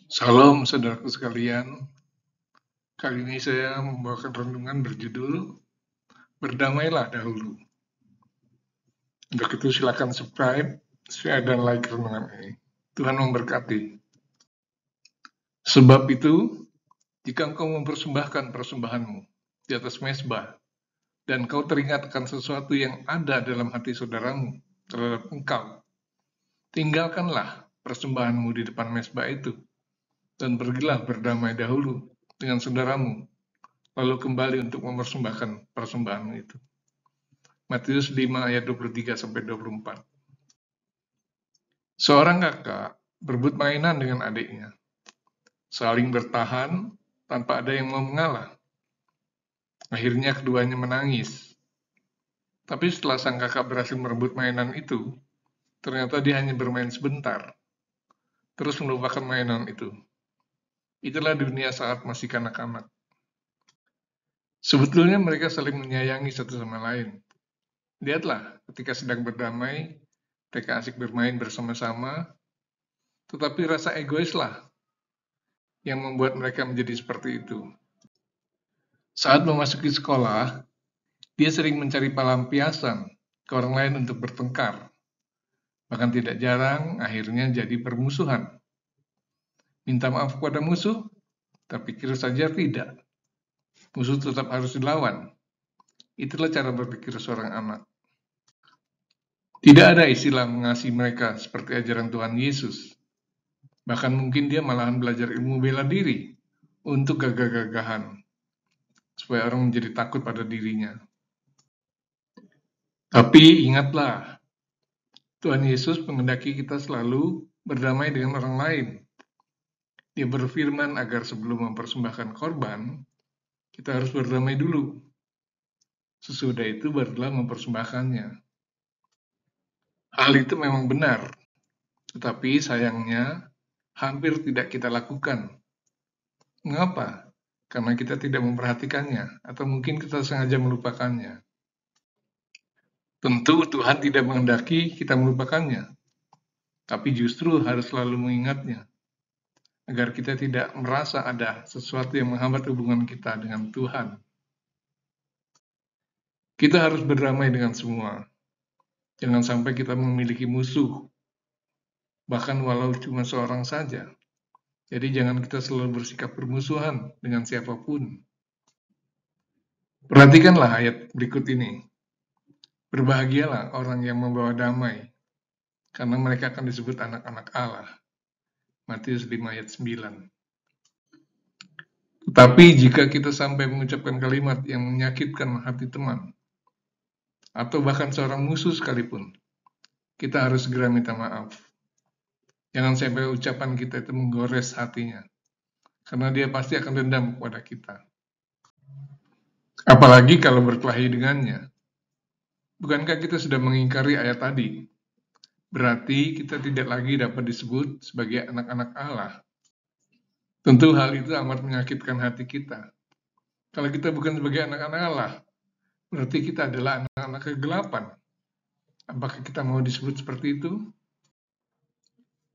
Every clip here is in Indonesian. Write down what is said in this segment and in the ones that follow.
Salam saudaraku sekalian, kali ini saya membawakan renungan berjudul Berdamailah Dahulu. Untuk itu silakan subscribe, share, dan like renungan ini. Tuhan memberkati. Sebab itu, jika engkau mempersembahkan persembahanmu di atas mezbah, dan kau teringat akan sesuatu yang ada dalam hati saudaramu terhadap engkau, tinggalkanlah persembahanmu di depan mezbah itu, dan pergilah berdamai dahulu dengan saudaramu, lalu kembali untuk mempersembahkan persembahanmu itu. Matius 5 ayat 23-24. Seorang kakak berebut mainan dengan adiknya, saling bertahan tanpa ada yang mau mengalah. Akhirnya keduanya menangis. Tapi setelah sang kakak berhasil merebut mainan itu, ternyata dia hanya bermain sebentar, terus melupakan mainan itu. Itulah dunia saat masih kanak-kanak. Sebetulnya mereka saling menyayangi satu sama lain. Lihatlah, ketika sedang berdamai, mereka asik bermain bersama-sama, tetapi rasa egoislah yang membuat mereka menjadi seperti itu. Saat memasuki sekolah, dia sering mencari pelampiasan ke orang lain untuk bertengkar. Bahkan tidak jarang akhirnya jadi permusuhan. Minta maaf kepada musuh, tapi pikir saja tidak. Musuh tetap harus dilawan. Itulah cara berpikir seorang anak. Tidak ada istilah mengasihi mereka seperti ajaran Tuhan Yesus. Bahkan mungkin dia malahan belajar ilmu bela diri untuk gagah-gagahan, supaya orang menjadi takut pada dirinya. Tapi ingatlah, Tuhan Yesus menghendaki kita selalu berdamai dengan orang lain. Dia berfirman agar sebelum mempersembahkan korban, kita harus berdamai dulu. Sesudah itu barulah mempersembahkannya. Hal itu memang benar, tetapi sayangnya hampir tidak kita lakukan. Mengapa? Karena kita tidak memperhatikannya, atau mungkin kita sengaja melupakannya. Tentu Tuhan tidak menghendaki kita melupakannya, tapi justru harus selalu mengingatnya, agar kita tidak merasa ada sesuatu yang menghambat hubungan kita dengan Tuhan. Kita harus berdamai dengan semua. Jangan sampai kita memiliki musuh, bahkan walau cuma seorang saja. Jadi jangan kita selalu bersikap bermusuhan dengan siapapun. Perhatikanlah ayat berikut ini. Berbahagialah orang yang membawa damai, karena mereka akan disebut anak-anak Allah. Matius 5 ayat 9. Tetapi jika kita sampai mengucapkan kalimat yang menyakitkan hati teman, atau bahkan seorang musuh sekalipun, kita harus segera minta maaf. Jangan sampai ucapan kita itu menggores hatinya, karena dia pasti akan dendam kepada kita. Apalagi kalau berkelahi dengannya. Bukankah kita sudah mengingkari ayat tadi? Berarti kita tidak lagi dapat disebut sebagai anak-anak Allah. Tentu hal itu amat menyakitkan hati kita. Kalau kita bukan sebagai anak-anak Allah, berarti kita adalah anak-anak kegelapan. Apakah kita mau disebut seperti itu?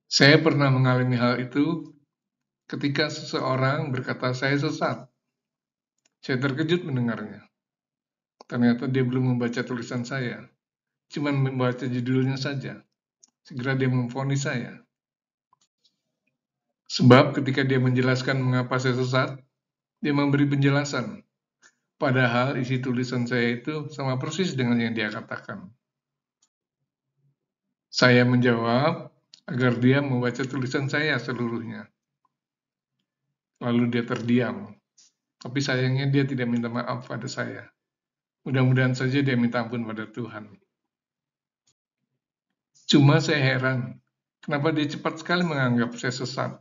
Saya pernah mengalami hal itu ketika seseorang berkata saya sesat. Saya terkejut mendengarnya. Ternyata dia belum membaca tulisan saya, cuma membaca judulnya saja. Segera dia memvonis saya. Sebab ketika dia menjelaskan mengapa saya sesat, dia memberi penjelasan. Padahal isi tulisan saya itu sama persis dengan yang dia katakan. Saya menjawab agar dia membaca tulisan saya seluruhnya. Lalu dia terdiam. Tapi sayangnya dia tidak minta maaf pada saya. Mudah-mudahan saja dia minta ampun pada Tuhan. Cuma saya heran, kenapa dia cepat sekali menganggap saya sesat?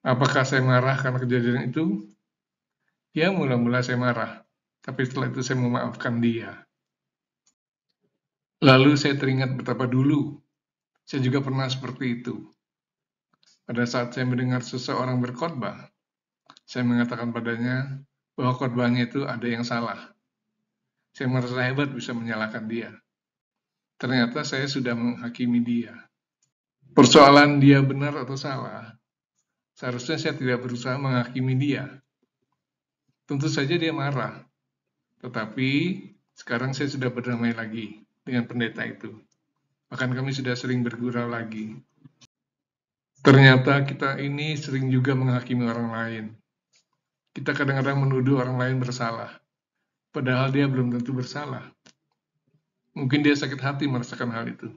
Apakah saya marah karena kejadian itu? Ya, mula-mula saya marah, tapi setelah itu saya memaafkan dia. Lalu saya teringat betapa dulu saya juga pernah seperti itu. Pada saat saya mendengar seseorang berkhotbah, saya mengatakan padanya bahwa khotbahnya itu ada yang salah. Saya merasa hebat bisa menyalahkan dia. Ternyata saya sudah menghakimi dia. Persoalan dia benar atau salah, seharusnya saya tidak berusaha menghakimi dia. Tentu saja dia marah, tetapi sekarang saya sudah berdamai lagi dengan pendeta itu. Bahkan kami sudah sering bergurau lagi. Ternyata kita ini sering juga menghakimi orang lain. Kita kadang-kadang menuduh orang lain bersalah, padahal dia belum tentu bersalah. Mungkin dia sakit hati merasakan hal itu.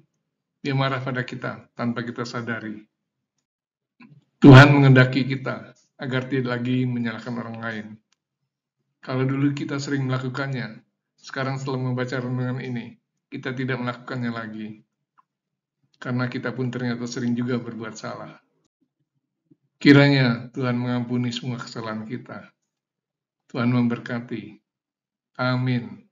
Dia marah pada kita tanpa kita sadari. Tuhan mengendaki kita agar tidak lagi menyalahkan orang lain. Kalau dulu kita sering melakukannya, sekarang setelah membaca renungan ini, kita tidak melakukannya lagi. Karena kita pun ternyata sering juga berbuat salah. Kiranya Tuhan mengampuni semua kesalahan kita. Tuhan memberkati. Amin.